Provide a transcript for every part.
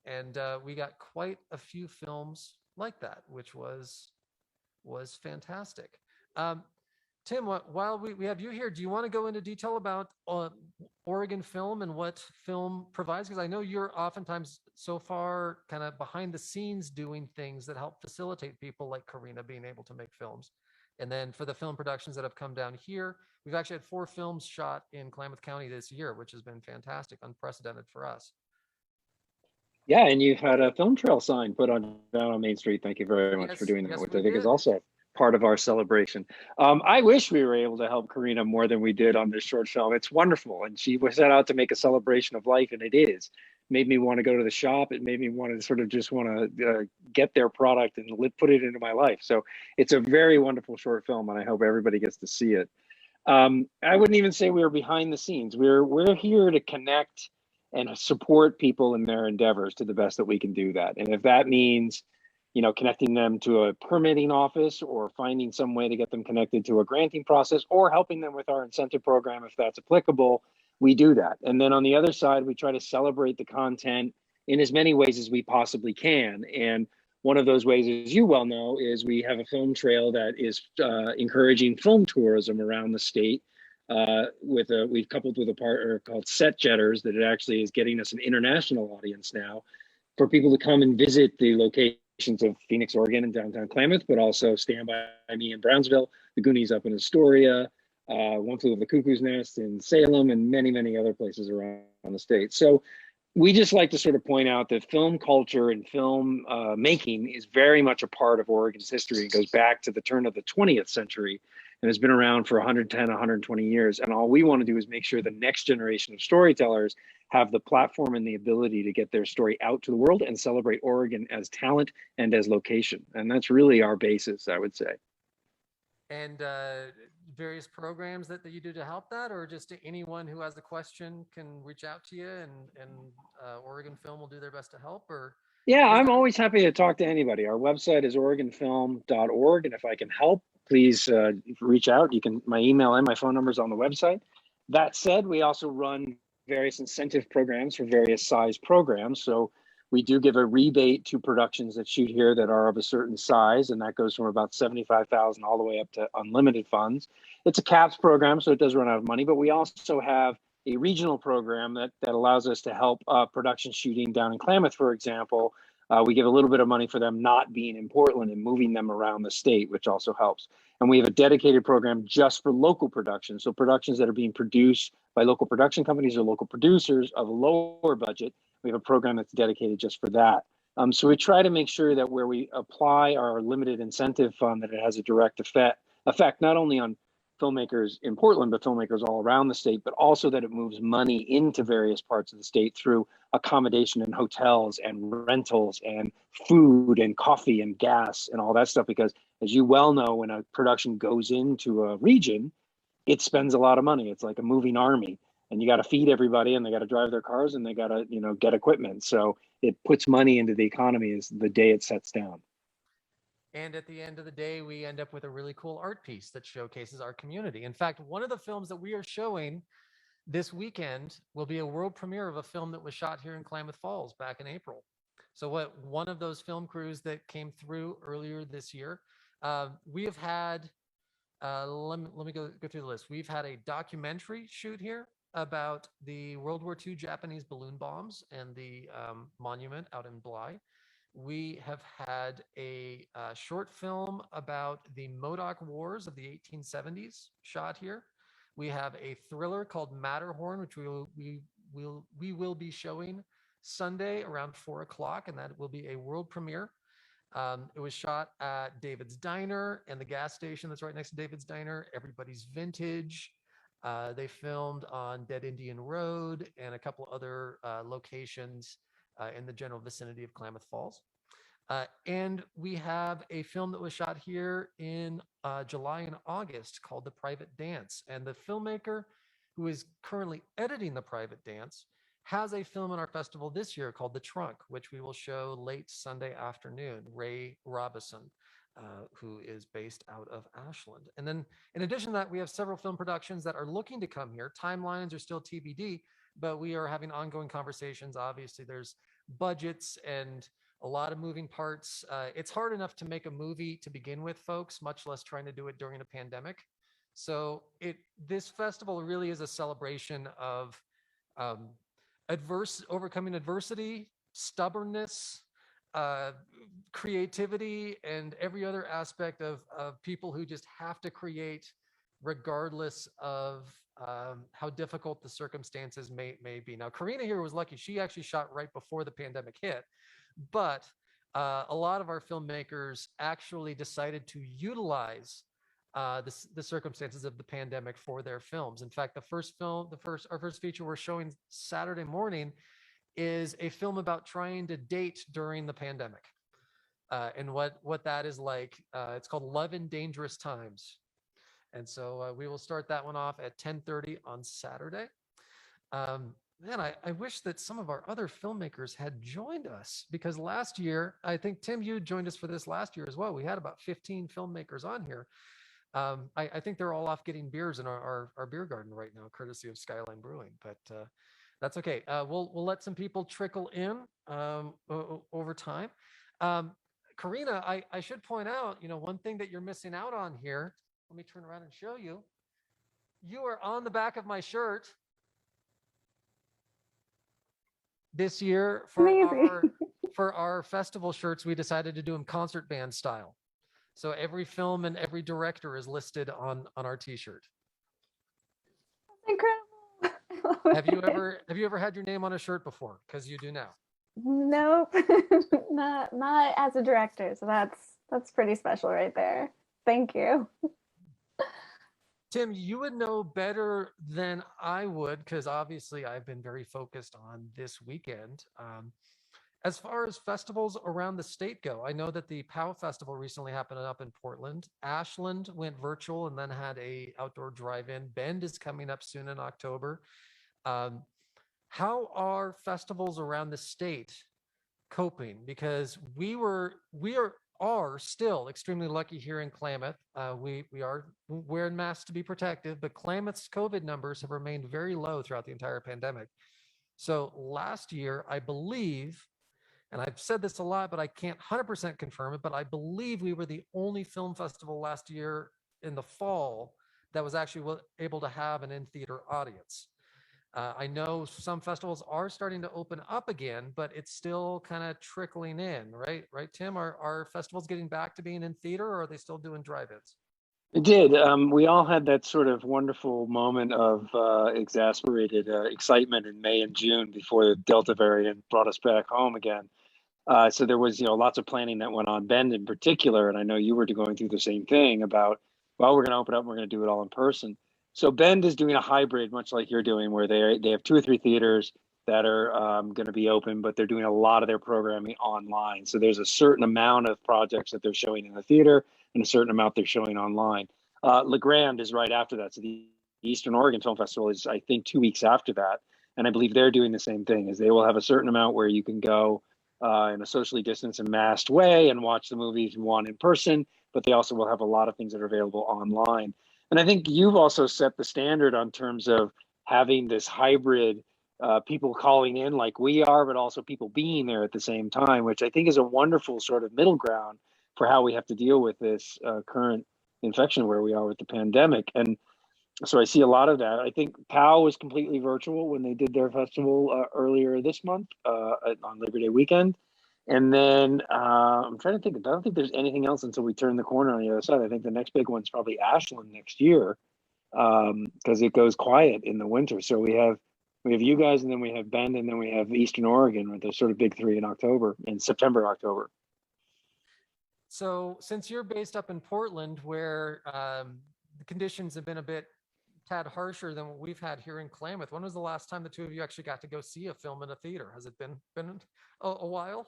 And we got quite a few films like that, which was fantastic. Um, Tim, while we have you here, do you want to go into detail about Oregon Film and what film provides? Because I know you're oftentimes so far kind of behind the scenes doing things that help facilitate people like Karina being able to make films. And then for the film productions that have come down here, we've actually had 4 films shot in Klamath County this year, which has been fantastic, unprecedented for us. Yeah, and you've had a film trail sign put on down on Main Street. Thank you very much for doing that, Yes, which we I think is did. also part of our celebration. I wish we were able to help Karina more than we did on this short film. It's wonderful, and she was set out to make a celebration of life, and it is. Made me want to go to the shop. It made me want to sort of just want to get their product and put it into my life. So it's a very wonderful short film, and I hope everybody gets to see it. I wouldn't even say we were behind the scenes. We're here to connect and support people in their endeavors to the best that we can do that. And if that means, connecting them to a permitting office or finding some way to get them connected to a granting process or helping them with our incentive program, if that's applicable, we do that. And then on the other side, we try to celebrate the content in as many ways as we possibly can. And one of those ways, as you well know, is we have a film trail that is encouraging film tourism around the state. We've coupled with a partner called Set Jetters that it actually is getting us an international audience now for people to come and visit the locations of Phoenix, Oregon, and downtown Klamath, but also Stand By Me in Brownsville, the Goonies up in Astoria, One Flew Over the Cuckoo's Nest in Salem, and many, many other places around the state. So we just like to sort of point out that film culture and film making is very much a part of Oregon's history. It goes back to the turn of the 20th century and has been around for 110, 120 years. And all we want to do is make sure the next generation of storytellers have the platform and the ability to get their story out to the world and celebrate Oregon as talent and as location. And that's really our basis, I would say. And various programs that you do to help that, or just anyone who has a question can reach out to you, and Oregon Film will do their best to help? Or yeah, I'm always happy to talk to anybody. Our website is oregonfilm.org, and if I can help, please reach out. My email and my phone numbers on the website. That said, we also run various incentive programs for various size programs. So we do give a rebate to productions that shoot here that are of a certain size, and that goes from about $75,000 all the way up to unlimited funds. It's a CAPS program, so it does run out of money, but we also have a regional program that allows us to help production shooting down in Klamath, for example. We give a little bit of money for them not being in Portland and moving them around the state, which also helps. And we have a dedicated program just for local productions. So productions that are being produced by local production companies or local producers of a lower budget, we have a program that's dedicated just for that. So we try to make sure that where we apply our limited incentive fund, that it has a direct effect not only on filmmakers in Portland, but filmmakers all around the state, but also that it moves money into various parts of the state through accommodation and hotels and rentals and food and coffee and gas and all that stuff. Because as you well know, when a production goes into a region, it spends a lot of money. It's like a moving army, and you got to feed everybody, and they got to drive their cars, and they got to, get equipment. So it puts money into the economy as the day it sets down. And at the end of the day, we end up with a really cool art piece that showcases our community. In fact, one of the films that we are showing this weekend will be a world premiere of a film that was shot here in Klamath Falls back in April. So one of those film crews that came through earlier this year, we have had, let me go through the list. We've had a documentary shoot here about the World War II Japanese balloon bombs and the monument out in Bly. We have had a short film about the Modoc Wars of the 1870s shot here. We have a thriller called Matterhorn, which we will be showing Sunday around 4:00, and that will be a world premiere. It was shot at David's Diner and the gas station that's right next to David's Diner, Everybody's Vintage. They filmed on Dead Indian Road and a couple other locations in the general vicinity of Klamath Falls. And we have a film that was shot here in July and August called The Private Dance. And the filmmaker who is currently editing The Private Dance has a film in our festival this year called The Trunk, which we will show late Sunday afternoon. Ray Robison, who is based out of Ashland. And then in addition to that, we have several film productions that are looking to come here. Timelines are still TBD, but we are having ongoing conversations. Obviously, there's budgets and a lot of moving parts. It's hard enough to make a movie to begin with, folks, much less trying to do it during a pandemic. So this festival really is a celebration of um, overcoming adversity, stubbornness, creativity, and every other aspect of people who just have to create regardless of how difficult the circumstances may be. Now, Karina here was lucky. She actually shot right before the pandemic hit, but a lot of our filmmakers actually decided to utilize the circumstances of the pandemic for their films. In fact, our first feature we're showing Saturday morning is a film about trying to date during the pandemic, and what that is like. It's called Love in Dangerous Times. And so we will start that one off at 10:30 on Saturday. Man, I wish that some of our other filmmakers had joined us, because last year, I think, Tim, you joined us for this last year as well. We had about 15 filmmakers on here. I think they're all off getting beers in our beer garden right now, courtesy of Skyline Brewing, but that's okay. We'll let some people trickle in over time. Karina, I should point out, one thing that you're missing out on here. Let me turn around and show you. You are on the back of my shirt this year for our festival shirts. We decided to do them concert band style. So every film and every director is listed on our t-shirt. That's incredible. Have you ever had your name on a shirt before? Because you do now. Nope. not as a director. So that's pretty special right there. Thank you. Tim, you would know better than I would, because obviously I've been very focused on this weekend. As far as festivals around the state go, I know that the POW Festival recently happened up in Portland. Ashland went virtual and then had a outdoor drive-in. Bend is coming up soon in October. How are festivals around the state coping? Because we are still extremely lucky here in Klamath. We are wearing masks to be protective, but Klamath's COVID numbers have remained very low throughout the entire pandemic. So last year, I believe, and I've said this a lot, but I can't 100% confirm it, but I believe we were the only film festival last year in the fall that was actually able to have an in-theater audience. I know some festivals are starting to open up again, but it's still kind of trickling in, right? Right, Tim? Are festivals getting back to being in theater, or are they still doing drive-ins? It did. We all had that sort of wonderful moment of exasperated excitement in May and June before the Delta variant brought us back home again. So there was, lots of planning that went on. Bend in particular, and I know you were going through the same thing about, well, we're going to open up and we're going to do it all in person. So Bend is doing a hybrid, much like you're doing, where they have 2 or 3 theaters that are going to be open, but they're doing a lot of their programming online. So there's a certain amount of projects that they're showing in the theater and a certain amount they're showing online. LeGrand is right after that. So the Eastern Oregon Film Festival is, I think, 2 weeks after that. And I believe they're doing the same thing, is they will have a certain amount where you can go in a socially distanced and masked way and watch the movies you want in person, but they also will have a lot of things that are available online. And I think you've also set the standard on terms of having this hybrid, people calling in like we are, but also people being there at the same time, which I think is a wonderful sort of middle ground for how we have to deal with this current infection where we are with the pandemic. And so I see a lot of that. I think POW was completely virtual when they did their festival earlier this month on Labor Day weekend. And then I'm trying to think, I don't think there's anything else until we turn the corner on the other side. I think the next big one's probably Ashland next year, because it goes quiet in the winter. So we have you guys, and then we have Bend, and then we have Eastern Oregon with the sort of big 3 in September, October. So since you're based up in Portland, where the conditions have been a tad harsher than what we've had here in Klamath, when was the last time the 2 of you actually got to go see a film in a theater? Has it been a while?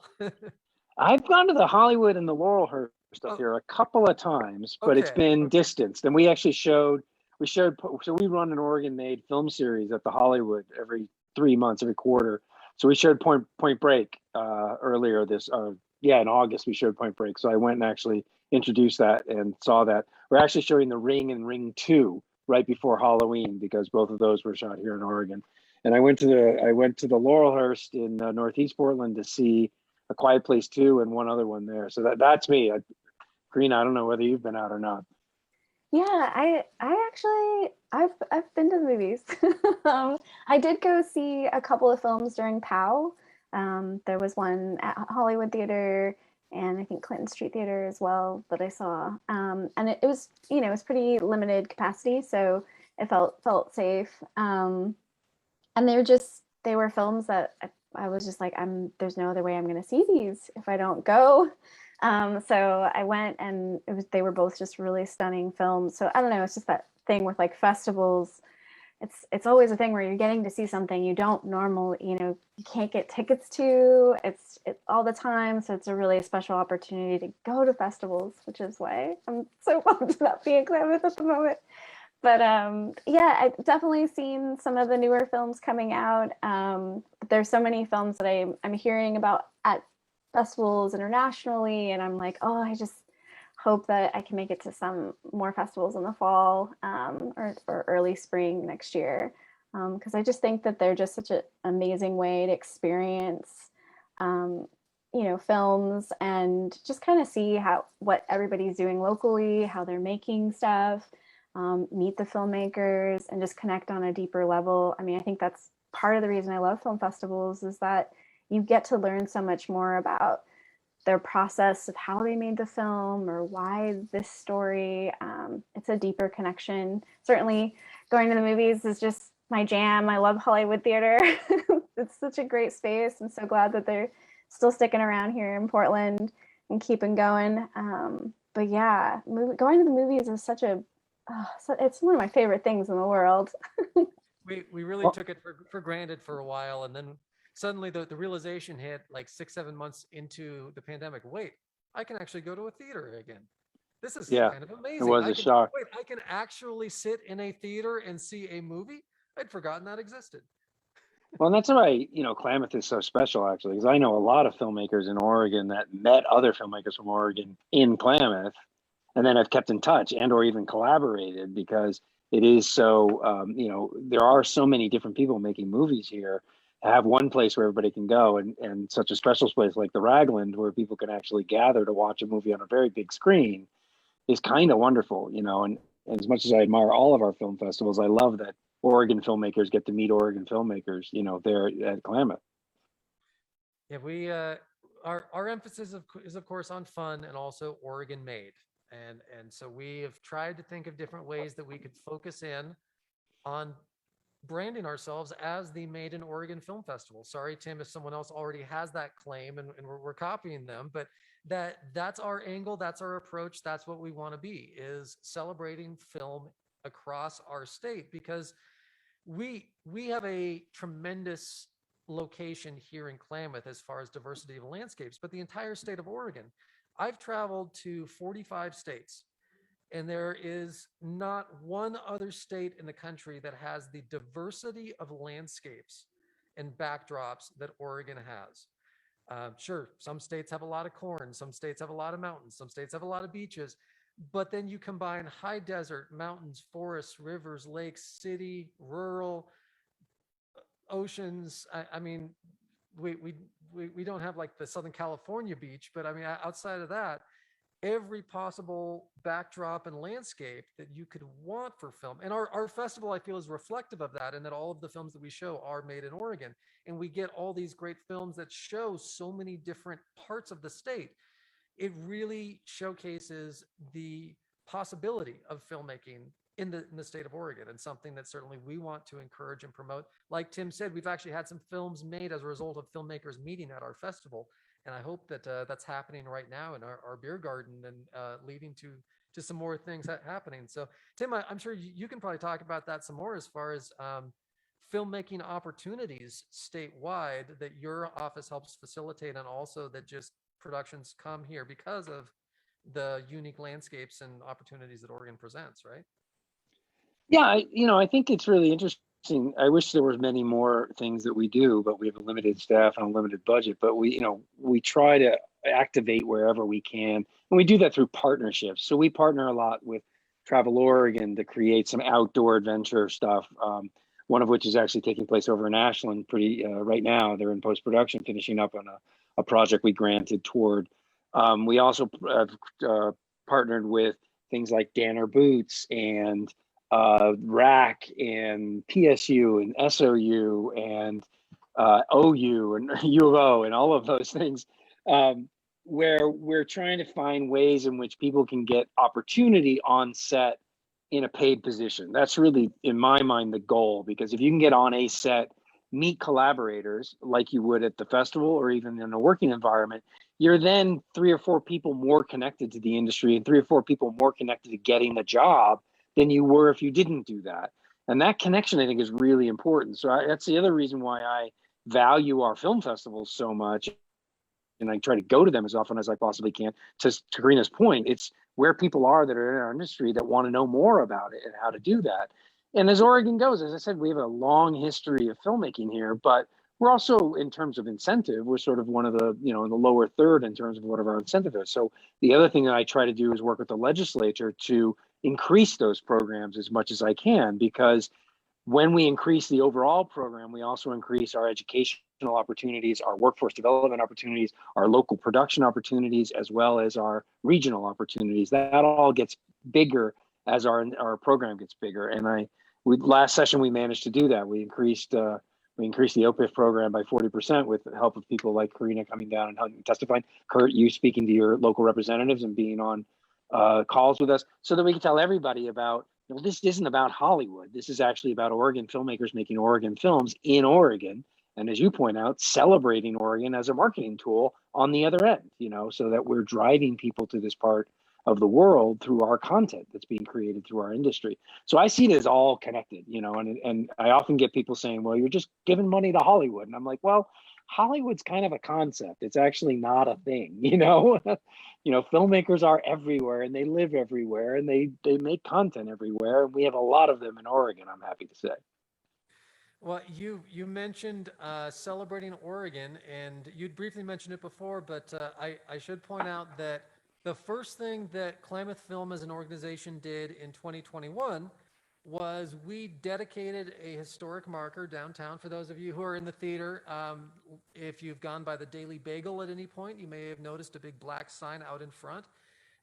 I've gone to the Hollywood and the Laurelhurst up here a couple of times, but it's been distanced. And we actually so we run an Oregon-made film series at the Hollywood every 3 months, every quarter. So we showed Point Break earlier in August. We showed Point Break. So I went and actually introduced that and saw that. We're actually showing The Ring and Ring 2 right before Halloween, because both of those were shot here in Oregon. And I went to the Laurelhurst in Northeast Portland to see A Quiet Place 2 and one other one there. So that's me. Karina, I don't know whether you've been out or not. Yeah, I actually I've been to the movies. I did go see a couple of films during POW. There was one at Hollywood Theater and I think Clinton Street Theater as well that I saw. And it was, it was pretty limited capacity, so it felt safe. And they were films that I was just like, there's no other way I'm going to see these if I don't go. So I went, and they were both just really stunning films. So I don't know, it's just that thing with like festivals. It's always a thing where you're getting to see something you don't normally, you can't get tickets to. It's all the time. So it's a really special opportunity to go to festivals, which is why I'm so bummed about being Klamath at the moment. But yeah, I've definitely seen some of the newer films coming out. There's so many films that I'm hearing about at festivals internationally, and I'm like, oh, I just hope that I can make it to some more festivals in the fall or early spring next year, because I just think that they're just such an amazing way to experience films and just kind of see what everybody's doing locally, how they're making stuff, meet the filmmakers, and just connect on a deeper level. I mean, I think that's part of the reason I love film festivals, is that you get to learn so much more about their process of how they made the film or why this story. It's a deeper connection. Certainly going to the movies is just my jam. I love Hollywood Theater. It's such a great space. I'm so glad that they're still sticking around here in Portland and keeping going. But yeah, going to the movies is it's one of my favorite things in the world. We really took it for granted for a while, and then suddenly the realization hit like 6-7 months into the pandemic. Wait, I can actually go to a theater again. This is kind of amazing. It was a shock. Wait, I can actually sit in a theater and see a movie? I'd forgotten that existed. Well, and that's why, Klamath is so special, actually, because I know a lot of filmmakers in Oregon that met other filmmakers from Oregon in Klamath, and then have kept in touch and or even collaborated, because it is so, there are so many different people making movies here. To have one place where everybody can go, and such a special place like the Ragland, where people can actually gather to watch a movie on a very big screen, is kind of wonderful, and as much as I admire all of our film festivals, I love that Oregon filmmakers get to meet Oregon filmmakers, there at Klamath. Yeah, we our emphasis is of course on fun and also Oregon made, and so we have tried to think of different ways that we could focus in on branding ourselves as the Made in Oregon Film Festival. Sorry, Tim, if someone else already has that claim and we're copying them, but that's our angle, that's our approach, that's what we want to be, is celebrating film across our state, because we have a tremendous location here in Klamath as far as diversity of landscapes, but the entire state of Oregon, I've traveled to 45 states. And there is not one other state in the country that has the diversity of landscapes and backdrops that Oregon has. Sure, some states have a lot of corn, some states have a lot of mountains, some states have a lot of beaches, but then you combine high desert, mountains, forests, rivers, lakes, city, rural, oceans. I mean, we don't have like the Southern California beach, but I mean, outside of that, every possible backdrop and landscape that you could want for film. And our festival, I feel, is reflective of that, and that all of the films that we show are made in Oregon. And we get all these great films that show so many different parts of the state. It really showcases the possibility of filmmaking in the state of Oregon, and something that certainly we want to encourage and promote. Like Tim said, we've actually had some films made as a result of filmmakers meeting at our festival. And I hope that that's happening right now in our beer garden, and leading to some more things happening. So, Tim, I'm sure you can probably talk about that some more, as far as filmmaking opportunities statewide that your office helps facilitate, and also that just productions come here because of the unique landscapes and opportunities that Oregon presents, right? Yeah, I think it's really interesting. I wish there was many more things that we do, but we have a limited staff and a limited budget. But we try to activate wherever we can, and we do that through partnerships. So we partner a lot with Travel Oregon to create some outdoor adventure stuff. one of which is actually taking place over in Ashland right now. They're in post-production, finishing up on a project we granted toward. We also have partnered with things like Danner Boots and RAC and PSU and SOU and OU and U of O and all of those things, where we're trying to find ways in which people can get opportunity on set in a paid position. That's really, in my mind, the goal, because if you can get on a set, meet collaborators like you would at the festival or even in a working environment, you're then 3 or 4 people more connected to the industry and 3 or 4 people more connected to getting the job than you were if you didn't do that. And that connection, I think, is really important. So that's the other reason why I value our film festivals so much. And I try to go to them as often as I possibly can. To Karina's point, it's where people are that are in our industry that want to know more about it and how to do that. And as Oregon goes, as I said, we have a long history of filmmaking here, but we're also, in terms of incentive, we're sort of one of the, in the lower third in terms of what our incentive is. So the other thing that I try to do is work with the legislature to increase those programs as much as I can, because when we increase the overall program, we also increase our educational opportunities, our workforce development opportunities, our local production opportunities, as well as our regional opportunities. That all gets bigger as our program gets bigger. And last session we managed to do that. We increased the OPIF program by 40% with the help of people like Karina coming down and helping testifying. Kurt, you speaking to your local representatives and being on calls with us, so that we can tell everybody about, this isn't about Hollywood. This is actually about Oregon filmmakers making Oregon films in Oregon. And as you point out, celebrating Oregon as a marketing tool on the other end, so that we're driving people to this part of the world through our content that's being created through our industry. So I see it as all connected, and I often get people saying, well, you're just giving money to Hollywood. And I'm like, well, Hollywood's kind of a concept. It's actually not a thing, filmmakers are everywhere and they live everywhere and they make content everywhere. And we have a lot of them in Oregon, I'm happy to say. Well, you mentioned celebrating Oregon, and you'd briefly mentioned it before, but I should point out that the first thing that Klamath Film as an organization did in 2021 was we dedicated a historic marker downtown. For those of you who are in the theater, if you've gone by the Daily Bagel at any point, you may have noticed a big black sign out in front.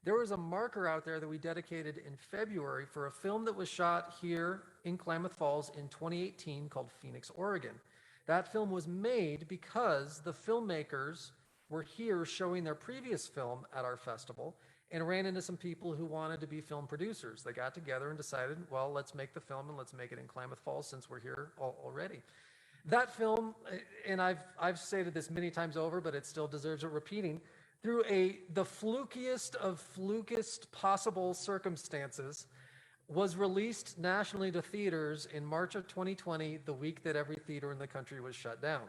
There was a marker out there that we dedicated in February for a film that was shot here in Klamath Falls in 2018 called Phoenix, Oregon. That film was made because the filmmakers were here showing their previous film at our festival and ran into some people who wanted to be film producers. They got together and decided, well, let's make the film and let's make it in Klamath Falls since we're here already. That film, and I've stated this many times over, but it still deserves a repeating, through the flukiest of flukest possible circumstances, was released nationally to theaters in March of 2020, the week that every theater in the country was shut down.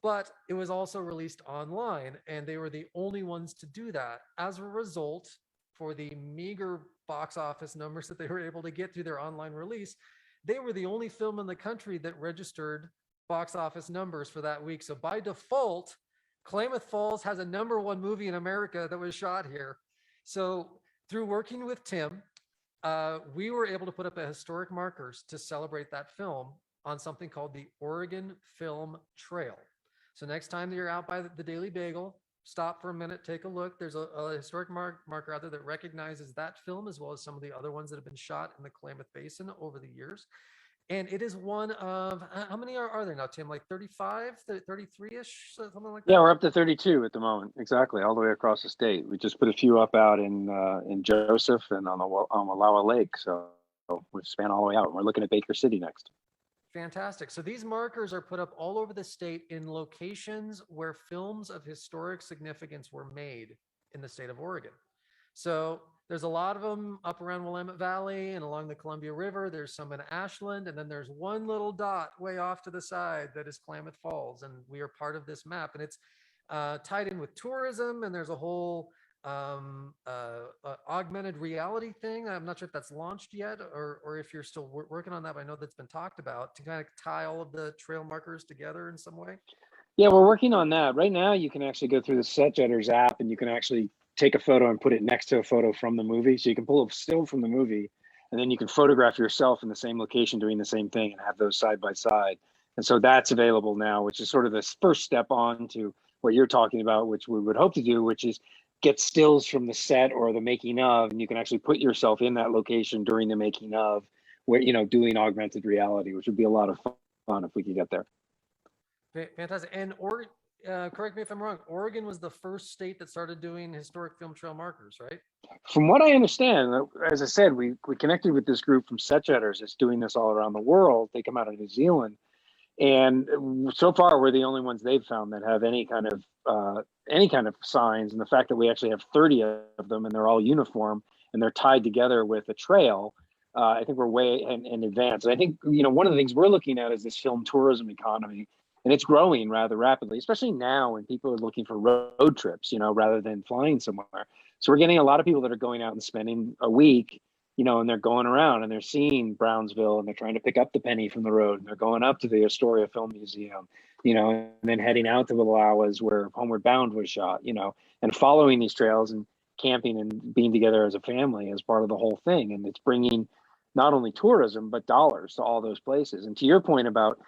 But it was also released online, and they were the only ones to do that. As a result, for the meager box office numbers that they were able to get through their online release, they were the only film in the country that registered box office numbers for that week. So by default, Klamath Falls has a #1 movie in America that was shot here. So through working with Tim, we were able to put up a historic markers to celebrate that film on something called the Oregon Film Trail. So next time that you're out by the Daily Bagel, stop for a minute, take a look. There's a historic marker out there that recognizes that film as well as some of the other ones that have been shot in the Klamath Basin over the years. And it is one of, how many are there now, Tim? Like 35, 33-ish, something like that? Yeah, we're up to 32 at the moment. Exactly, all the way across the state. We just put a few up out in Joseph and on Wallowa Lake. So we span all the way out. We're looking at Baker City next. Fantastic. So these markers are put up all over the state in locations where films of historic significance were made in the state of Oregon. So there's a lot of them up around Willamette Valley and along the Columbia River. There's some in Ashland, and then there's one little dot way off to the side that is Klamath Falls, and we are part of this map. And it's tied in with tourism, and there's a whole augmented reality thing. I'm not sure if that's launched yet or if you're still working on that, but I know that's been talked about to kind of tie all of the trail markers together in some way. Yeah, we're working on that. Right now, you can actually go through the Set Jetters app and you can actually take a photo and put it next to a photo from the movie. So you can pull a still from the movie and then you can photograph yourself in the same location doing the same thing and have those side by side. And so that's available now, which is sort of this first step on to what you're talking about, which we would hope to do, which is get stills from the set or the making of, and you can actually put yourself in that location during the making of, where, you know, doing augmented reality, which would be a lot of fun if we could get there. Fantastic. And correct me if I'm wrong, Oregon was the first state that started doing historic film trail markers, right? From what I understand, as I said, we connected with this group from Set Jetters that's doing this all around the world. They come out of New Zealand. And so far, we're the only ones they've found that have any kind of signs. And the fact that we actually have 30 of them and they're all uniform and they're tied together with a trail, I think we're way in advance. And I think, you know, one of the things we're looking at is this film tourism economy, and it's growing rather rapidly, especially now when people are looking for road trips, you know, rather than flying somewhere. So we're getting a lot of people that are going out and spending a week, you know, and they're going around and they're seeing Brownsville and they're trying to pick up the penny from the road and they're going up to the Astoria Film Museum, you know, and then heading out to Wallowas where Homeward Bound was shot, you know, and following these trails and camping and being together as a family as part of the whole thing. And it's bringing not only tourism, but dollars to all those places. And to your point about,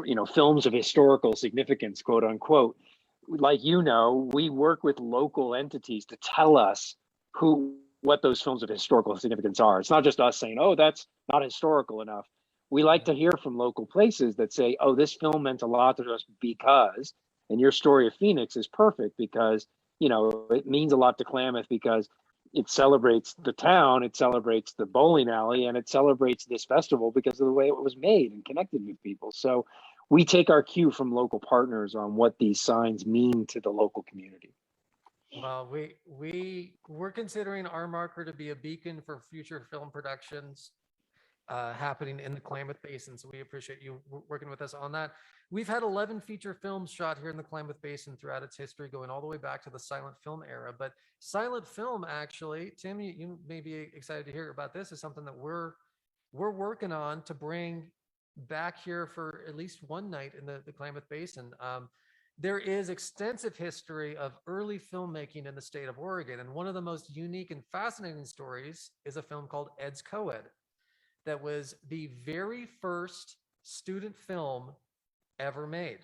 you know, films of historical significance, quote unquote, like, you know, we work with local entities to tell us what those films of historical significance are. It's not just us saying, oh, that's not historical enough. We like to hear from local places that say, oh, this film meant a lot to us because, and your story of Phoenix is perfect because, you know, it means a lot to Klamath because it celebrates the town, it celebrates the bowling alley, and it celebrates this festival because of the way it was made and connected with people. So we take our cue from local partners on what these signs mean to the local community. Well, we're considering our marker to be a beacon for future film productions happening in the Klamath Basin. So we appreciate you working with us on that. We've had 11 feature films shot here in the Klamath Basin throughout its history, going all the way back to the silent film era. But silent film, actually, Tim, you may be excited to hear about this, is something that we're working on to bring back here for at least one night in the Klamath Basin. There is extensive history of early filmmaking in the state of Oregon. And one of the most unique and fascinating stories is a film called Ed's Coed, that was the very first student film ever made.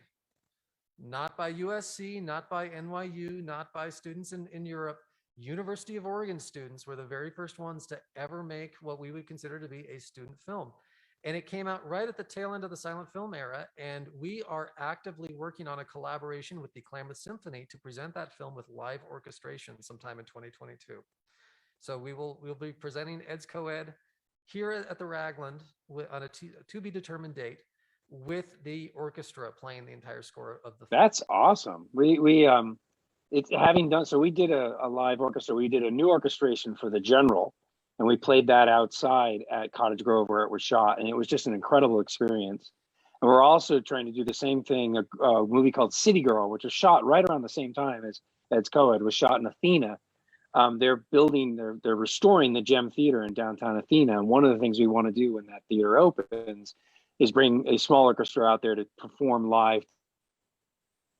Not by USC, not by NYU, not by students in Europe. University of Oregon students were the very first ones to ever make what we would consider to be a student film. And it came out right at the tail end of the silent film era. And we are actively working on a collaboration with the Klamath Symphony to present that film with live orchestration sometime in 2022. So we'll be presenting Ed's Coed here at the Ragland on a to be determined date with the orchestra playing the entire score of the film. That's awesome. It's having done, so we did a live orchestra. We did a new orchestration for the General, and we played that outside at Cottage Grove where it was shot, and it was just an incredible experience. And we're also trying to do the same thing, a movie called City Girl, which was shot right around the same time as Ed's Coed, was shot in Athena. They're restoring the Gem Theater in downtown Athena. And one of the things we want to do when that theater opens is bring a small orchestra out there to perform live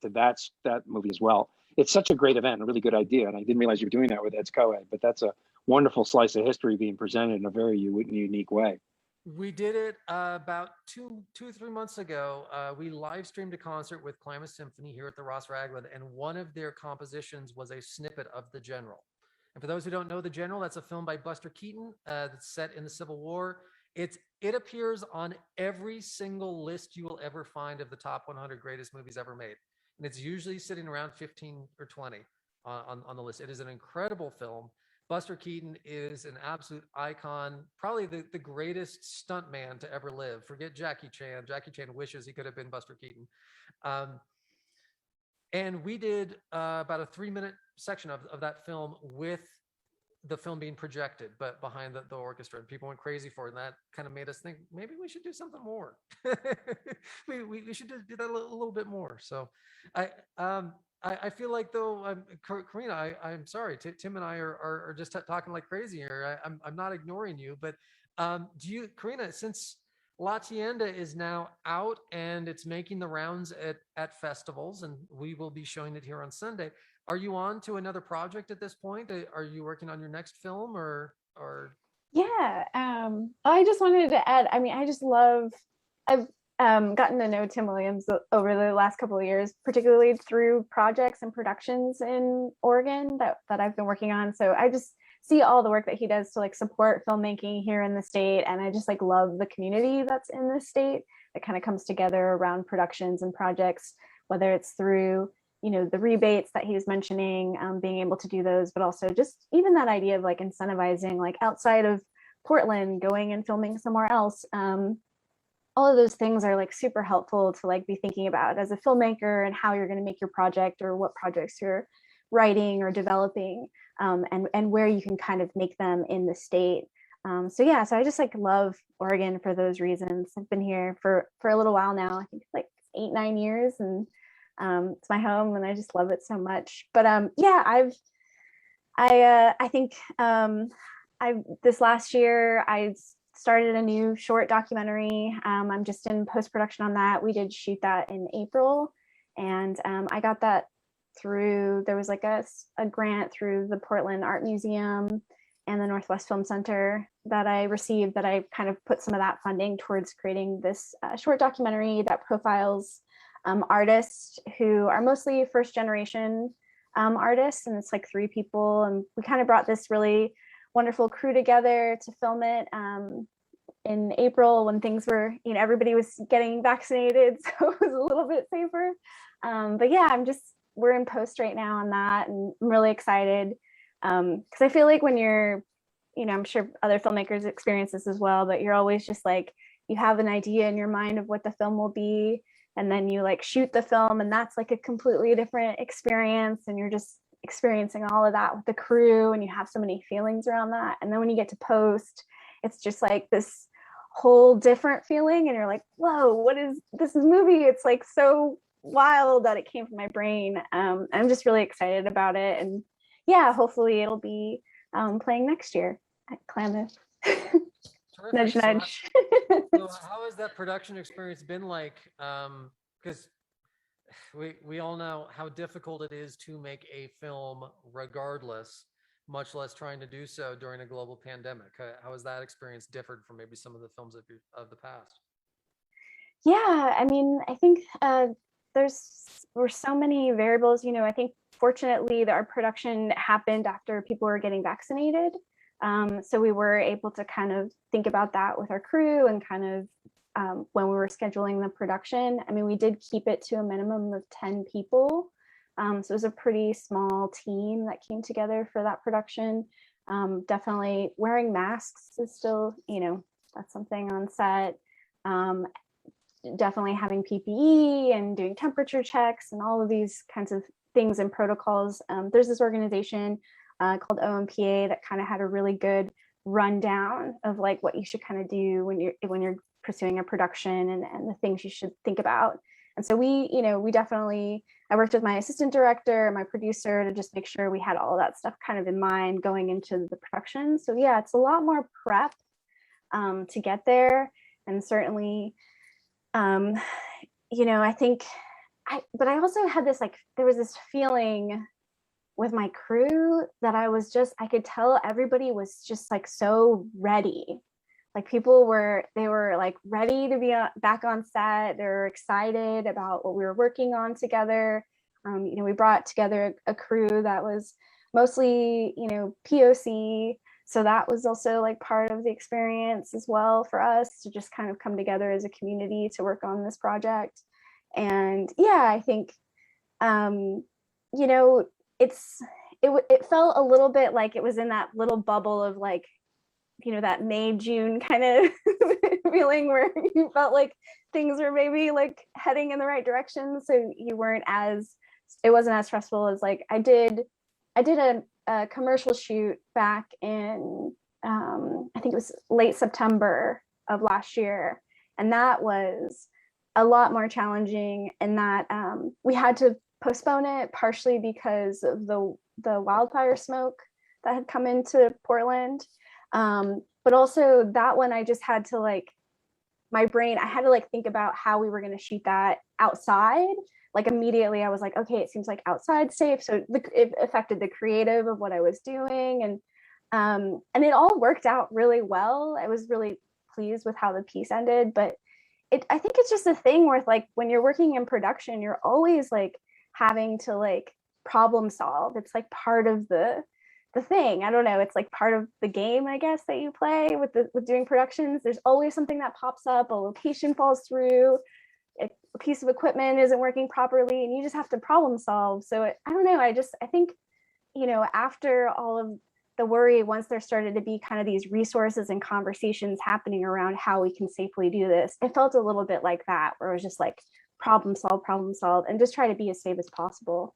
to that movie as well. It's such a great event, a really good idea. And I didn't realize you were doing that with Ed's Coed, but that's a wonderful slice of history being presented in a very unique way. We did it about two or 3 months ago. We live streamed a concert with Klamath Symphony here at the Ross Ragland, and one of their compositions was a snippet of The General. And for those who don't know The General, that's a film by Buster Keaton that's set in the Civil War. It appears on every single list you will ever find of the top 100 greatest movies ever made. And it's usually sitting around 15 or 20 on the list. It is an incredible film. Buster Keaton is an absolute icon, probably the greatest stuntman to ever live. Forget Jackie Chan. Jackie Chan wishes he could have been Buster Keaton. And we did about a 3-minute section of that film with the film being projected, but behind the orchestra, and people went crazy for it. And that kind of made us think maybe we should do something more. we should do that a little bit more. So I feel like though, Karina, I'm sorry, Tim and I are just talking like crazy here. I'm not ignoring you, but Karina, since La Tienda is now out and it's making the rounds at festivals, and we will be showing it here on Sunday, are you on to another project at this point? Are you working on your next film or? Yeah, I just wanted to add, I mean, I've gotten to know Tim Williams over the last couple of years, particularly through projects and productions in Oregon that I've been working on. So I just see all the work that he does to like support filmmaking here in the state. And I just like love the community that's in the state that kind of comes together around productions and projects, whether it's through, you know, the rebates that he was mentioning, being able to do those, but also just even that idea of like incentivizing, like outside of Portland, going and filming somewhere else. All of those things are like super helpful to like be thinking about as a filmmaker and how you're going to make your project or what projects you're writing or developing, and where you can kind of make them in the state. So yeah, so I just like love Oregon for those reasons. I've been here for a little while now. I think like 8-9 years, and it's my home, and I just love it so much. But yeah, I think I this last year I started a new short documentary. I'm just in post-production on that. We did shoot that in April, and I got that through, there was like a grant through the Portland Art Museum and the Northwest Film Center that I received, that I kind of put some of that funding towards creating this short documentary that profiles artists who are mostly first generation artists. And it's like 3 people. And we kind of brought this really wonderful crew together to film it in April when things were, you know, everybody was getting vaccinated, so it was a little bit safer. But yeah, we're in post right now on that, and I'm really excited because I feel like when you're, you know, I'm sure other filmmakers experience this as well, but you're always just like, you have an idea in your mind of what the film will be, and then you like shoot the film, and that's like a completely different experience, and you're just experiencing all of that with the crew, and you have so many feelings around that. And then when you get to post, it's just like this whole different feeling, and you're like, whoa, what is this movie? It's like so wild that it came from my brain. I'm just really excited about it, and yeah, hopefully it'll be playing next year at Klamath. Nudge, nudge. So how has that production experience been like? Because we all know how difficult it is to make a film regardless, much less trying to do so during a global pandemic. How has that experience differed from maybe some of the films of the past? Yeah, I mean, I think were so many variables. You know, I think fortunately that our production happened after people were getting vaccinated. So we were able to kind of think about that with our crew, and kind of when we were scheduling the production. I mean, we did keep it to a minimum of 10 people. So it was a pretty small team that came together for that production. Definitely wearing masks is still, you know, that's something on set. Definitely having PPE and doing temperature checks and all of these kinds of things and protocols. There's this organization called OMPA that kind of had a really good rundown of like what you should kind of do when you're pursuing a production, and the things you should think about. And so I worked with my assistant director, my producer, to just make sure we had all that stuff kind of in mind going into the production. So yeah, it's a lot more prep to get there. And certainly, you know, I think but I also had this, like, there was this feeling with my crew that I could tell everybody was just like so ready. Like they were like ready to be back on set. They're excited about what we were working on together. You know, we brought together a crew that was mostly, you know, POC. So that was also like part of the experience as well for us, to just kind of come together as a community to work on this project. And yeah, I think, you know, it felt a little bit like it was in that little bubble of like, you know, that May, June kind of feeling where you felt like things were maybe like heading in the right direction. So it wasn't as stressful as like I did a commercial shoot back in, I think it was late September of last year. And that was a lot more challenging in that we had to postpone it partially because of the wildfire smoke that had come into Portland. But also that one, I just had to I had to like think about how we were going to shoot that outside. Like immediately I was like, okay, it seems like outside safe. So it affected the creative of what I was doing. And And it all worked out really well. I was really pleased with how the piece ended, but I think it's just a thing where like when you're working in production, you're always like having to like problem solve. It's like part of the thing. I don't know. It's like part of the game, I guess, that you play with doing productions. There's always something that pops up. A location falls through. A piece of equipment isn't working properly, and you just have to problem solve. So I don't know. I think, you know, after all of the worry, once there started to be kind of these resources and conversations happening around how we can safely do this, it felt a little bit like that, where it was just like problem solve, and just try to be as safe as possible.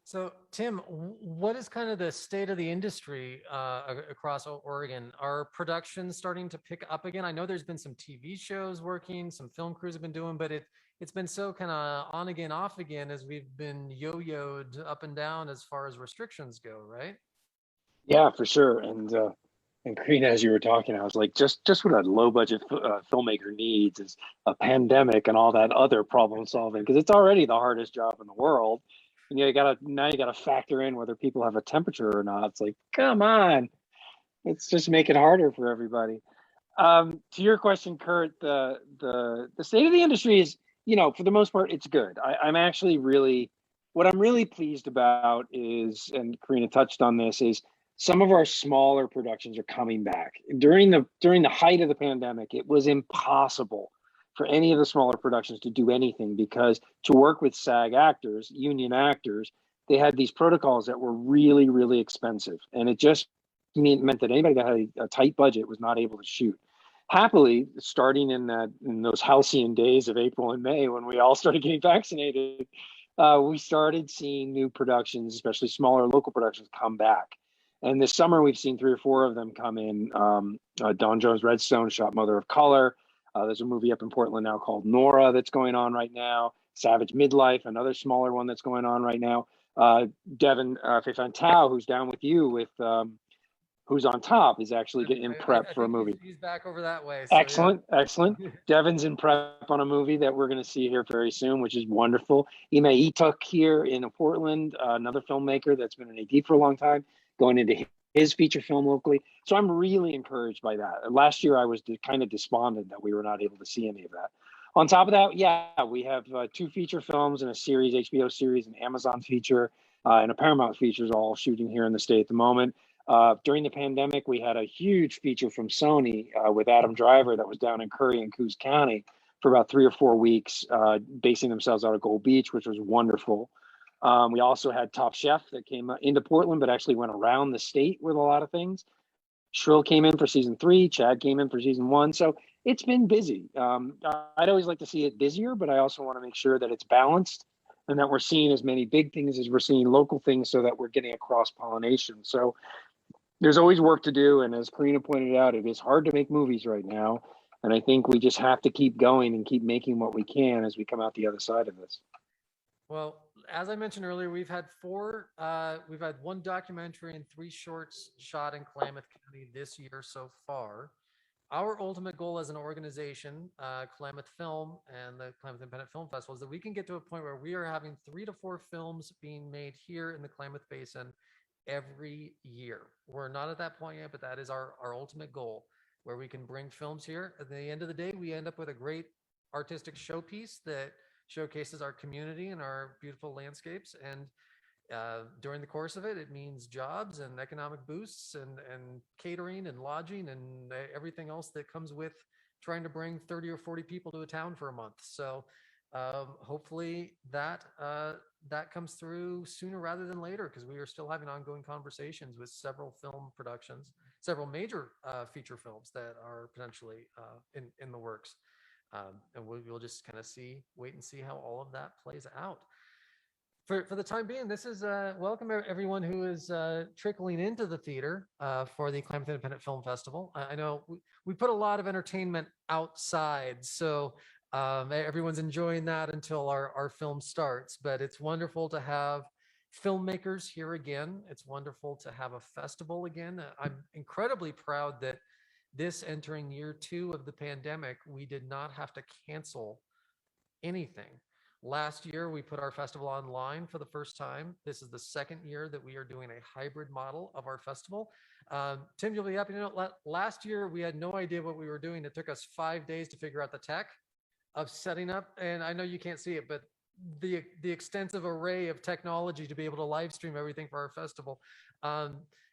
So, Tim, what is kind of the state of the industry across Oregon? Are productions starting to pick up again? I know there's been some TV shows working, some film crews have been doing, but it's been so kind of on again, off again as we've been yo-yoed up and down as far as restrictions go, right? Yeah, for sure. And Karina, as you were talking, I was like, just what a low budget filmmaker needs is a pandemic and all that other problem solving, because it's already the hardest job in the world. And you gotta factor in whether people have a temperature or not. It's like, come on, let's just make it harder for everybody. To your question, Kurt, the state of the industry is, you know, for the most part, it's good. I'm actually really, what I'm really pleased about is, and Karina touched on this, is some of our smaller productions are coming back. During the height of the pandemic, it was impossible for any of the smaller productions to do anything, because to work with SAG actors, union actors, they had these protocols that were really, really expensive. And it just meant that anybody that had a tight budget was not able to shoot. Happily, starting in those halcyon days of April and May, when we all started getting vaccinated, we started seeing new productions, especially smaller local productions, come back. And this summer, we've seen 3 or 4 of them come in. Don Jones Redstone shot Mother of Color. There's a movie up in Portland now called Nora that's going on right now. Savage Midlife, another smaller one that's going on right now. Devin Fefantau, who's down with you with Who's on Top, is actually getting in prep for a movie. He's back over that way. So excellent, yeah. Excellent. Devin's in prep on a movie that we're going to see here very soon, which is wonderful. Ime Ituk here in Portland, another filmmaker that's been an AD for a long time, going into his feature film locally. So I'm really encouraged by that. Last year, I was kind of despondent that we were not able to see any of that. On top of that, yeah, we have 2 feature films and a series, HBO series, an Amazon feature, and a Paramount features all shooting here in the state at the moment. During the pandemic, we had a huge feature from Sony with Adam Driver that was down in Curry and Coos County for about 3 or 4 weeks, basing themselves out of Gold Beach, which was wonderful. We also had Top Chef that came into Portland, but actually went around the state with a lot of things. Shrill came in for season 3. Chad came in for season 1. So it's been busy. I'd always like to see it busier, but I also want to make sure that it's balanced and that we're seeing as many big things as we're seeing local things, so that we're getting a cross-pollination. So there's always work to do. And as Karina pointed out, it is hard to make movies right now. And I think we just have to keep going and keep making what we can as we come out the other side of this. Well, as I mentioned earlier, we've had 1 documentary and 3 shorts shot in Klamath County this year so far. Our ultimate goal as an organization, Klamath Film and the Klamath Independent Film Festival, is that we can get to a point where we are having 3 to 4 films being made here in the Klamath Basin every year. We're not at that point yet, but that is our ultimate goal, where we can bring films here. At the end of the day, we end up with a great artistic showpiece that showcases our community and our beautiful landscapes. And during the course of it, it means jobs and economic boosts and catering and lodging and everything else that comes with trying to bring 30 or 40 people to a town for a month. So hopefully that comes through sooner rather than later, because we are still having ongoing conversations with several film productions, several major feature films that are potentially in the works. And we'll just kind of wait and see how all of that plays out. For the time being, this is welcome everyone who is trickling into the theater for the Klamath Independent Film Festival. I know we put a lot of entertainment outside, so everyone's enjoying that until our film starts. But it's wonderful to have filmmakers here again. It's wonderful to have a festival again. I'm incredibly proud that this entering year 2 of the pandemic, we did not have to cancel anything. Last year, we put our festival online for the first time. This is the second year that we are doing a hybrid model of our festival. Tim, you'll be happy to know, last year we had no idea what we were doing. It took us 5 days to figure out the tech of setting up. And I know you can't see it, but the extensive array of technology to be able to live stream everything for our festival.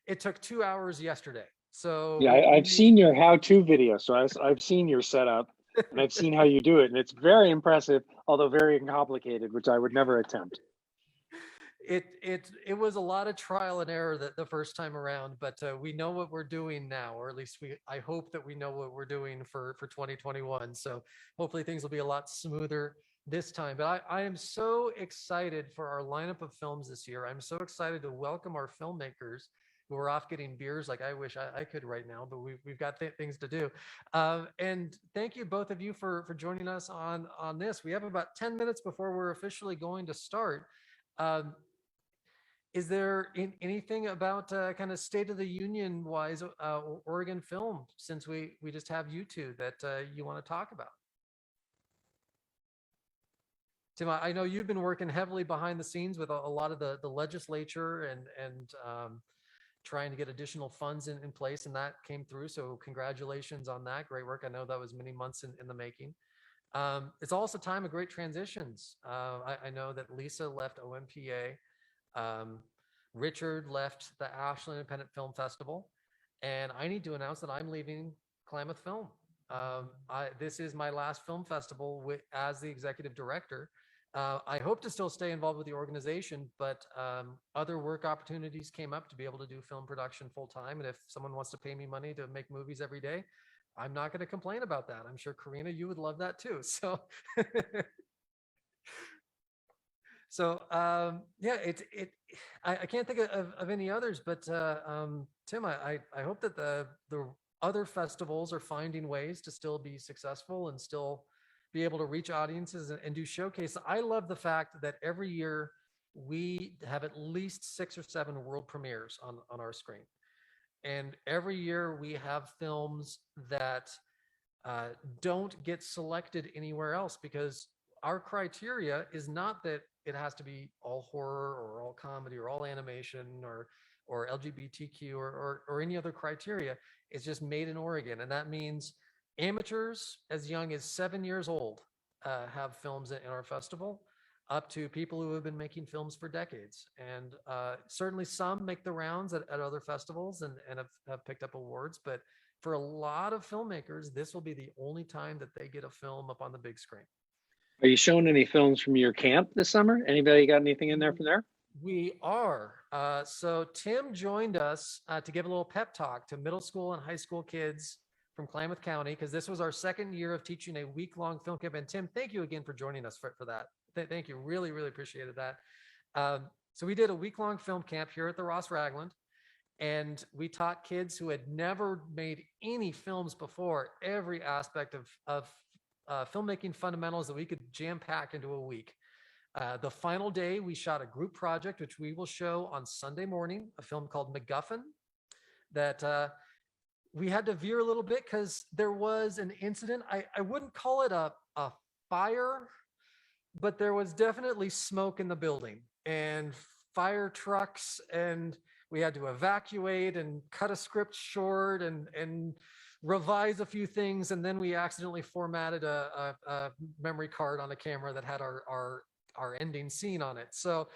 It took 2 hours yesterday. So yeah, I've seen your how-to video. So I've seen your setup and I've seen how you do it. And it's very impressive, although very complicated, which I would never attempt. It was a lot of trial and error the first time around, but we know what we're doing now, or at least I hope that we know what we're doing for 2021. So hopefully things will be a lot smoother this time. But I am so excited for our lineup of films this year. I'm so excited to welcome our filmmakers who are off getting beers. Like I wish I could right now, but we've got things to do. And thank you both of you for joining us on this. We have about 10 minutes before we're officially going to start. Is there anything about kind of state of the union wise Oregon film, since we just have you two, that you want to talk about? Tim, I know you've been working heavily behind the scenes with a lot of the legislature and trying to get additional funds in place, and that came through. So congratulations on that. Great work. I know that was many months in the making. It's also time of great transitions. I know that Lisa left OMPA. Richard left the Ashland Independent Film Festival, and I need to announce that I'm leaving Klamath Film. This is my last film festival as the executive director. I hope to still stay involved with the organization, but other work opportunities came up to be able to do film production full time. And if someone wants to pay me money to make movies every day, I'm not going to complain about that. I'm sure, Karina, you would love that too. So, yeah, I can't think of any others, but Tim, I hope that the other festivals are finding ways to still be successful and still be able to reach audiences and do showcases. I love the fact that every year we have at least 6 or 7 world premieres on our screen. And every year we have films that don't get selected anywhere else, because our criteria is not that it has to be all horror or all comedy or all animation or LGBTQ or any other criteria. It's just made in Oregon. And that means amateurs as young as 7 years old have films in our festival, up to people who have been making films for decades. And certainly some make the rounds at other festivals and have picked up awards. But for a lot of filmmakers, this will be the only time that they get a film up on the big screen. Are you showing any films from your camp this summer? Anybody got anything in there from there? We are. So Tim joined us to give a little pep talk to middle school and high school kids from Klamath County, because this was our second year of teaching a week-long film camp. And Tim, thank you again for joining us for that. Thank you. Really, really appreciated that. So we did a week-long film camp here at the Ross Ragland, and we taught kids who had never made any films before every aspect of filmmaking fundamentals that we could jam pack into a week. The final day, we shot a group project, which we will show on Sunday morning, a film called MacGuffin, that we had to veer a little bit because there was an incident. I wouldn't call it a fire, but there was definitely smoke in the building and fire trucks, and we had to evacuate and cut a script short and revise a few things. And then we accidentally formatted a memory card on a camera that had our ending scene on it. So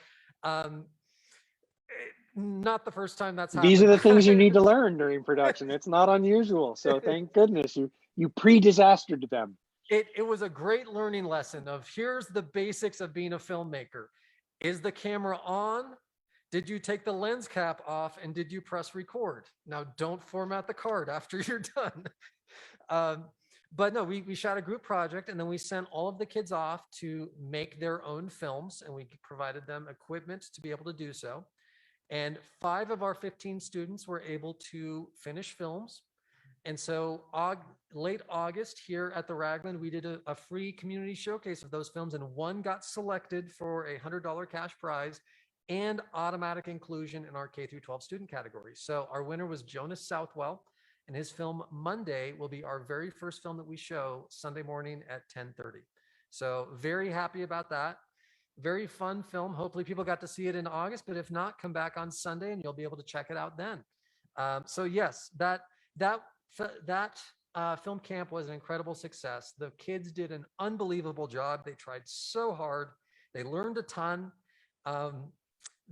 not the first time that's happened. These are the things you need to learn during production. It's not unusual. So thank goodness you pre-disastered them. It was a great learning lesson of, here's the basics of being a filmmaker. Is the camera on? Did you take the lens cap off? And did you press record? Now don't format the card after you're done. But no, we shot a group project, and then we sent all of the kids off to make their own films, and we provided them equipment to be able to do so. And 5 of our 15 students were able to finish films. And so late August here at the Ragland, we did a free community showcase of those films, and one got selected for a $100 cash prize and automatic inclusion in our K-12 student category. So our winner was Jonas Southwell, and his film Monday will be our very first film that we show Sunday morning at 10:30. So very happy about that. Very fun film. Hopefully people got to see it in August, but if not, come back on Sunday and you'll be able to check it out then. So yes, that film camp was an incredible success. The kids did an unbelievable job. They tried so hard. They learned a ton.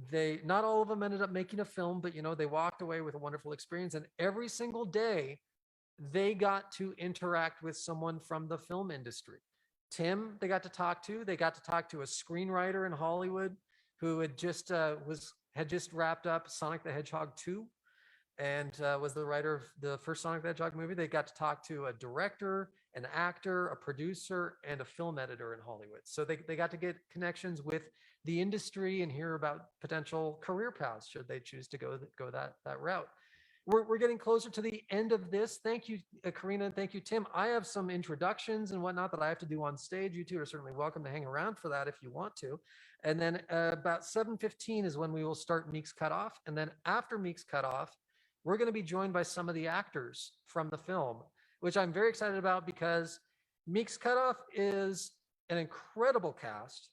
They, not all of them ended up making a film, but they walked away with a wonderful experience. And every single day, they got to interact with someone from the film industry. Tim, they got to talk to. They got to talk to a screenwriter in Hollywood who had just wrapped up Sonic the Hedgehog 2 and was the writer of the first Sonic the Hedgehog movie. They got to talk to a director, an actor, a producer, and a film editor in Hollywood. So they got to get connections with the industry and hear about potential career paths should they choose to go that route. We're getting closer to the end of this. Thank you, Karina, and thank you, Tim. I have some introductions and whatnot that I have to do on stage. You two are certainly welcome to hang around for that if you want to. And then about 7:15 is when we will start Meek's Cutoff. And then after Meek's Cutoff, we're going to be joined by some of the actors from the film, which I'm very excited about because Meek's Cutoff is an incredible cast.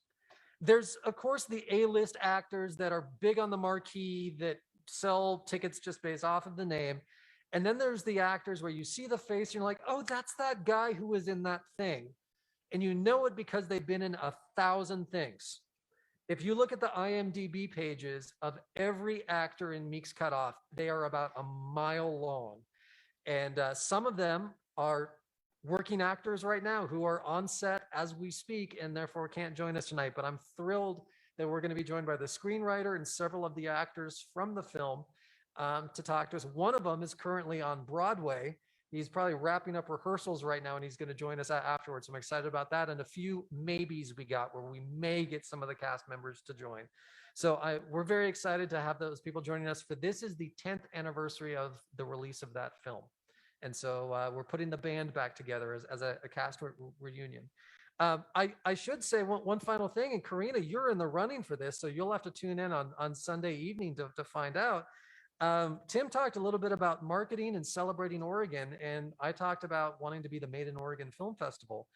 There's, of course, the A-list actors that are big on the marquee that sell tickets just based off of the name. And then there's the actors where you see the face and you're like, oh, that's that guy who was in that thing. And you know it because they've been in 1,000 things. If you look at the IMDb pages of every actor in Meek's Cutoff, they are about a mile long. And some of them are working actors right now who are on set as we speak and therefore can't join us tonight. But I'm thrilled that we're going to be joined by the screenwriter and several of the actors from the film to talk to us. One of them is currently on Broadway. He's probably wrapping up rehearsals right now and he's going to join us afterwards. So I'm excited about that. And a few maybes we got where we may get some of the cast members to join. So we're very excited to have those people joining us for this is the 10th anniversary of the release of that film. And so we're putting the band back together as a cast reunion. I should say one final thing, and Karina, you're in the running for this, so you'll have to tune in on Sunday evening to find out. Tim talked a little bit about marketing and celebrating Oregon, and I talked about wanting to be the Made in Oregon Film Festival.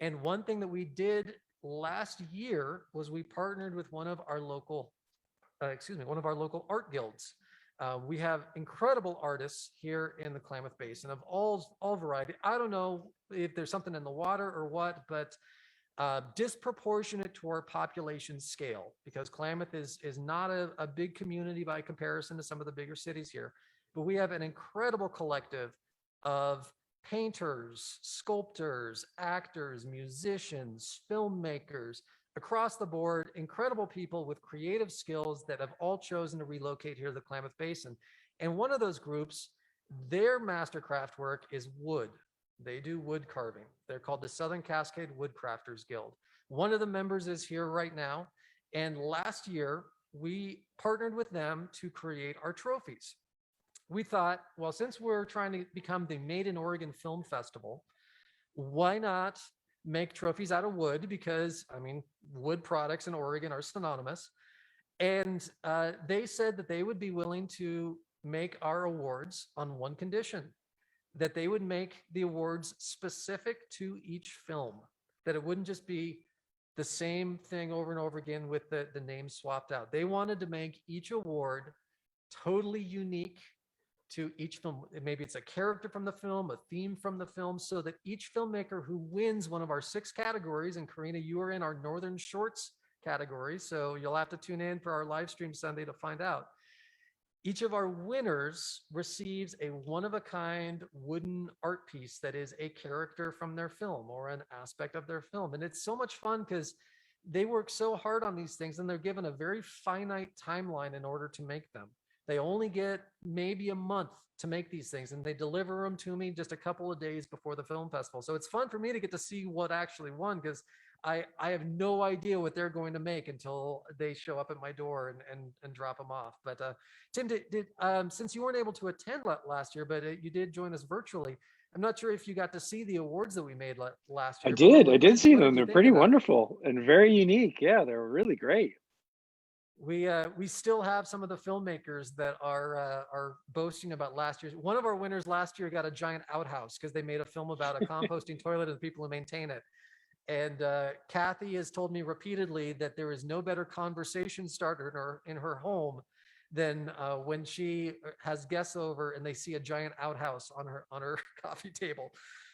And one thing that we did last year was we partnered with one of our local art guilds. We have incredible artists here in the Klamath Basin of all variety. I don't know if there's something in the water or what, but disproportionate to our population scale, because Klamath is not a big community by comparison to some of the bigger cities here. But we have an incredible collective of painters, sculptors, actors, musicians, filmmakers, across the board, incredible people with creative skills that have all chosen to relocate here to the Klamath Basin. And one of those groups, their mastercraft work is wood. They do wood carving. They're called the Southern Cascade Woodcrafters Guild. One of the members is here right now. And last year, we partnered with them to create our trophies. We thought, well, since we're trying to become the Made in Oregon Film Festival, why not make trophies out of wood? Because I mean, wood products in Oregon are synonymous. And they said that they would be willing to make our awards on one condition, that they would make the awards specific to each film, that it wouldn't just be the same thing over and over again with the name swapped out. They wanted to make each award totally unique to each film. Maybe it's a character from the film, a theme from the film, so that each filmmaker who wins one of our 6 categories, and Karina, you are in our Northern Shorts category, so you'll have to tune in for our live stream Sunday to find out. Each of our winners receives a one-of-a-kind wooden art piece that is a character from their film or an aspect of their film. And it's so much fun because they work so hard on these things and they're given a very finite timeline in order to make them. They only get maybe a month to make these things, and they deliver them to me just a couple of days before the film festival. So it's fun for me to get to see what actually won, because I have no idea what they're going to make until they show up at my door and drop them off. But Tim, since you weren't able to attend last year, but you did join us virtually, I'm not sure if you got to see the awards that we made last year. I did see them. They're pretty wonderful and very unique. Yeah, they're really great. We still have some of the filmmakers that are boasting about last year's. One of our winners last year got a giant outhouse because they made a film about a composting toilet and the people who maintain it. And Kathy has told me repeatedly that there is no better conversation starter in her home than when she has guests over and they see a giant outhouse on her coffee table.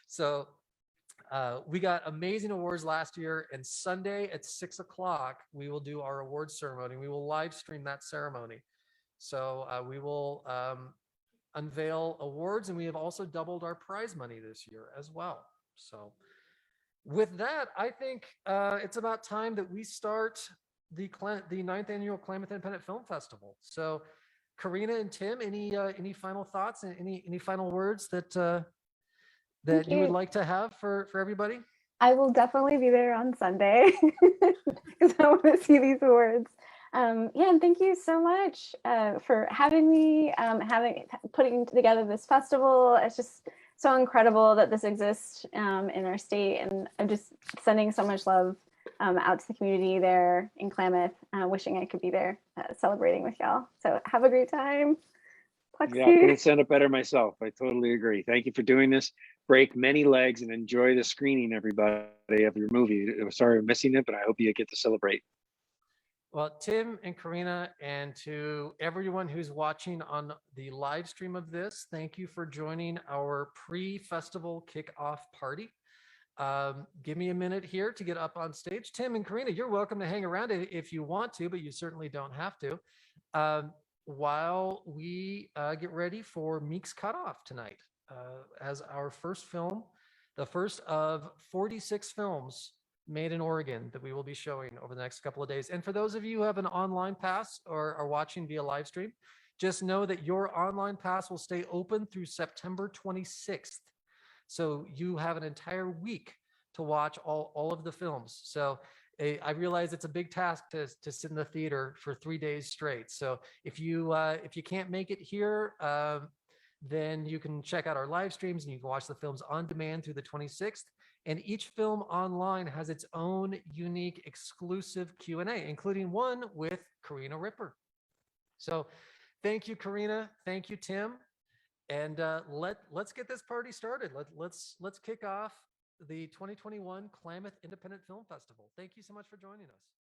So we got amazing awards last year, and Sunday at 6 o'clock, we will do our awards ceremony. We will live stream that ceremony. So we will unveil awards, and we have also doubled our prize money this year as well. So with that, I think it's about time that we start the 9th annual Klamath Independent Film Festival. So Karina and Tim, any final thoughts and any final words that you would like to have for everybody? I will definitely be there on Sunday because I want to see these awards. Yeah, and thank you so much for having me, putting together this festival. It's just so incredible that this exists in our state, and I'm just sending so much love out to the community there in Klamath, wishing I could be there celebrating with y'all. So have a great time. Yeah, I couldn't send it better myself. I totally agree. Thank you for doing this. Break many legs and enjoy the screening, everybody, of your movie. Sorry I'm missing it, but I hope you get to celebrate. Well, Tim and Karina, and to everyone who's watching on the live stream of this, thank you for joining our pre-festival kickoff party. Give me a minute here to get up on stage. Tim and Karina, you're welcome to hang around if you want to, but you certainly don't have to. While we get ready for Meek's Cutoff tonight as our first film, the first of 46 films made in Oregon that we will be showing over the next couple of days. And for those of you who have an online pass or are watching via live stream, just know that your online pass will stay open through September 26th. So you have an entire week to watch all of the films. So I realize it's a big task to sit in the theater for 3 days straight. So if you can't make it here, then you can check out our live streams and you can watch the films on demand through the 26th. And each film online has its own unique exclusive Q&A, including one with Karina Ripper. So thank you, Karina. Thank you, Tim. And let's get this party started. Let's kick off the 2021 Klamath Independent Film Festival. Thank you so much for joining us.